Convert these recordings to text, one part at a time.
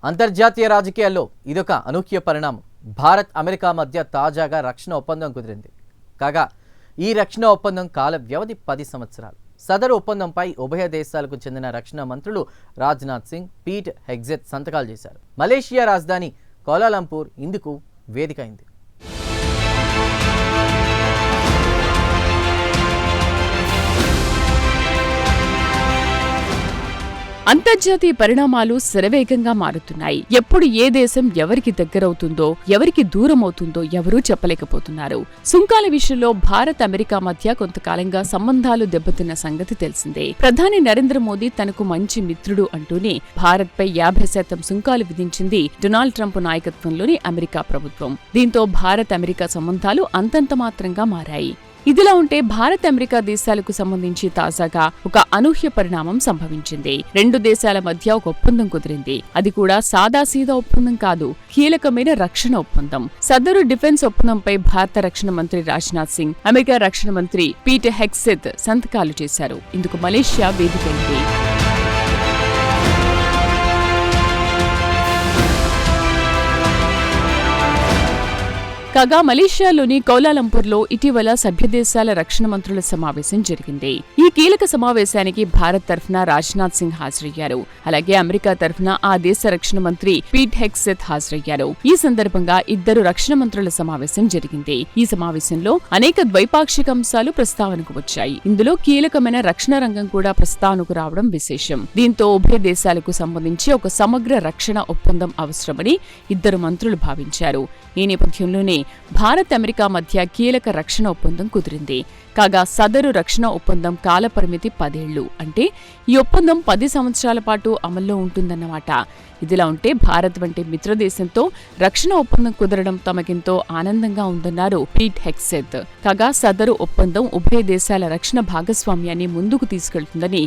అంతర్జాతీయ రాజకీయాల్లో ఇదొక అనూహ్య పరిణామం. భారత్ అమెరికా మధ్య తాజాగా రక్షణ ఒప్పందం కుదిరింది. కాగా ఈ రక్షణ ఒప్పందం కాల వ్యవధి 10 సంవత్సరాలు. సదరు ఒప్పందంపై ఉభయ దేశాలకు చెందిన రక్షణ మంత్రులు రాజ్నాథ్ సింగ్, పీట్ హెగ్సెత్ సంతకాలు చేశారు. మలేషియా రాజధాని కౌలాలంపూర్ ఇందుకు వేదిక అయింది. అంతర్జాతీయ పరిణామాలు శరవేగంగా మారుతున్నాయి. ఎప్పుడు ఏ దేశం ఎవరికి దగ్గరవుతుందో, ఎవరికి దూరం అవుతుందో ఎవరూ చెప్పలేకపోతున్నారు. సుంకాల విషయంలో భారత్ అమెరికా మధ్య కొంతకాలంగా సంబంధాలు దెబ్బతిన్న సంగతి తెలిసిందే. ప్రధాని నరేంద్ర మోదీ తనకు మంచి మిత్రుడు అంటూనే భారత్ పై 50% సుంకాలు విధించింది డొనాల్డ్ ట్రంప్ నాయకత్వంలోని అమెరికా ప్రభుత్వం. దీంతో భారత్ అమెరికా సంబంధాలు అంతంత మాత్రంగా మారాయి. ఇదిలా ఉంటే భారత్ అమెరికా దేశాలకు సంబంధించి తాజాగా ఒక అనూహ్య పరిణామం సంభవించింది. రెండు దేశాల మధ్య ఒక ఒప్పందం కుదిరింది. అది కూడా సాదాసీదా ఒప్పందం కాదు, కీలకమైన రక్షణ ఒప్పందం. సదరు డిఫెన్స్ ఒప్పందంపై భారత రక్షణ మంత్రి రాజ్నాథ్ సింగ్, అమెరికా రక్షణ మంత్రి పీట్ హెగ్సెత్ సంతకాలు చేశారు. ఇందుకు మలేషియా వేదికైంది. కాగా మలేషియాలోని కౌలాలంపూర్లో ఇటీవల సభ్యదేశాల రక్షణ మంత్రుల సమావేశం జరిగింది. ఈ కీలక సమావేశానికి భారత్ తరఫున రాజ్నాథ్ సింగ్ హాజరయ్యారు. అలాగే అమెరికా తరఫున ఆ దేశ రక్షణ మంత్రి పీట్ హెగ్సెత్ హాజరయ్యారు. ఈ సందర్భంగా ఇద్దరు రక్షణ మంత్రుల సమావేశం జరిగింది. ఈ సమావేశంలో అనేక ద్వైపాక్షిక అంశాలు ప్రస్తావనకు వచ్చాయి. ఇందులో కీలకమైన రక్షణ రంగం కూడా ప్రస్తావనకు రావడం విశేషం. దీంతో ఉభయ దేశాలకు సంబంధించి ఒక సమగ్ర రక్షణ ఒప్పందం అవసరమని ఇద్దరు మంత్రులు భావించారు. ఈ నేపథ్యంలోనే భారత్ అమెరికా మధ్య కీలక రక్షణ ఒప్పందం కుదిరింది. కాగా సదరు రక్షణ ఒప్పందం కాలపరిమితి 10 ఏళ్లు. అంటే ఈ ఒప్పందం 10 సంవత్సరాల పాటు అమల్లో ఉంటుందన్నమాట. ఇదిలా ఉంటే భారత్ వంటి మిత్రదేశంతో రక్షణ ఒప్పందం కుదరడం తమకెంతో ఆనందంగా ఉందన్నారు పీట్ హెగ్సెత్. కాగా సదరు ఒప్పందం ఉభయ దేశాల రక్షణ భాగస్వామ్యాన్ని ముందుకు తీసుకెళ్తుందని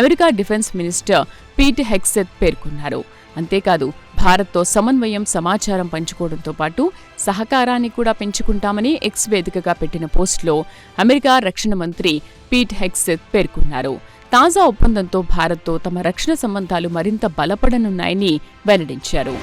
America defence minister Pete Hegseth పేర్కొన్నారు. అంతేకాదు భారత్తో సమన్వయం, సమాచారం పంచుకోవడంతో పాటు సహకారాన్ని కూడా పెంచుకుంటామని ఎక్స్ వేదికగా పెట్టిన పోస్టులో అమెరికా రక్షణ మంత్రి పీట్ హెగ్సెత్ పేర్కొన్నారు. తాజా ఒప్పందంతో భారత్తో తమ రక్షణ సంబంధాలు మరింత బలపడనున్నాయని వెల్లడించారు.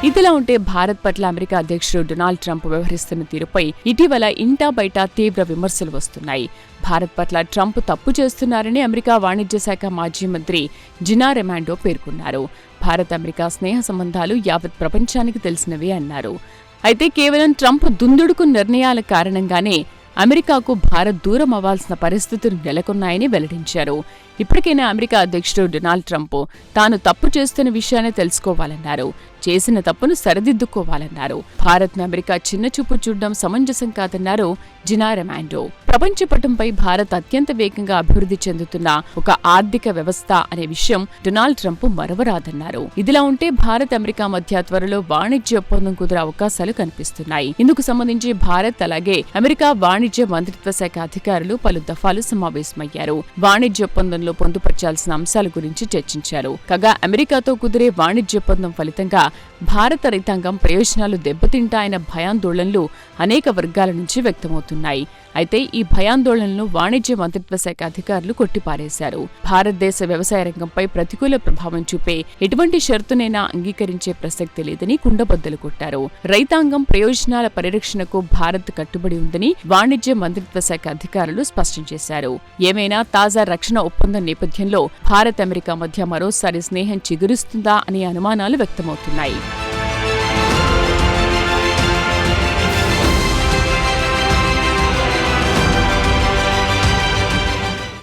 ఇదిలా ఉంటే భారత్ పట్ల అమెరికా అధ్యక్షుడు డొనాల్డ్ ట్రంప్ వ్యవహరిస్తున్న తీరుపై ఇటీవల ఇంటా బయట తీవ్ర విమర్శలు వస్తున్నాయి. భారత్ పట్ల ట్రంప్ తప్పు చేస్తున్నారని అమెరికా వాణిజ్య శాఖ మాజీ మంత్రి జినా రెమాండో పేర్కొన్నారు. భారత్ అమెరికా స్నేహ సంబంధాలు యావత్ ప్రపంచానికి తెలిసినవే అన్నారు. అయితే కేవలం ట్రంప్ దుందుడుకు నిర్ణయాల కారణంగానే అమెరికాకు భారత్ దూరం అవ్వాల్సిన పరిస్థితులు నెలకొన్నాయని వెల్లడించారు. ఇప్పటికైనా అమెరికా అధ్యక్షుడు డొనాల్డ్ ట్రంప్ తాను తప్పు చేస్తున్న విషయాన్ని తెలుసుకోవాలన్నారు. చేసిన తప్పును సరిదిద్దుకోవాలన్నారు. భారత్ను అమెరికా చిన్నచూపు చూడడం సమంజసం కాదన్నారు జినా రెమాండో. ప్రపంచ పటంపై భారత్ అత్యంత వేగంగా అభివృద్ధి చెందుతున్న ఒక ఆర్థిక వ్యవస్థ అనే విషయం డొనాల్డ్ ట్రంప్ మరవరాదన్నారు. ఇదిలా ఉంటే భారత్ అమెరికా మధ్య త్వరలో వాణిజ్య ఒప్పందం కుదిరే అవకాశాలు కనిపిస్తున్నాయి. ఇందుకు సంబంధించి భారత్ అలాగే అమెరికా వాణిజ్య మంత్రిత్వ శాఖ అధికారులు పలు దఫాలు సమావేశమయ్యారు. వాణిజ్య ఒప్పందంలో పొందుపర్చాల్సిన అంశాల గురించి చర్చించారు. కాగా అమెరికాతో కుదిరే వాణిజ్య ఒప్పందం ఫలితంగా భారత రైతాంగం ప్రయోజనాలు దెబ్బతింటాయన్న భయాందోళనలు అనేక వర్గాల నుంచి వ్యక్తమవుతున్నాయి. అయితే ఈ భయాందోళనలను వాణిజ్య మంత్రిత్వ శాఖ అధికారులు కొట్టిపారేశారు. భారతదేశ వ్యవసాయ రంగంపై ప్రతికూల ప్రభావం చూపే ఎటువంటి షరతునైనా అంగీకరించే ప్రసక్తి లేదని కుండబద్దలు కొట్టారు. రైతాంగం ప్రయోజనాల పరిరక్షణకు భారత్ కట్టుబడి ఉందని వాణిజ్య మంత్రిత్వ శాఖ అధికారులు స్పష్టం చేశారు. ఏమైనా తాజా రక్షణ ఒప్పందం నేపథ్యంలో భారత్ అమెరికా మధ్య మరోసారి స్నేహం చిగురిస్తుందా అనే అనుమానాలు వ్యక్తమవుతున్నాయి.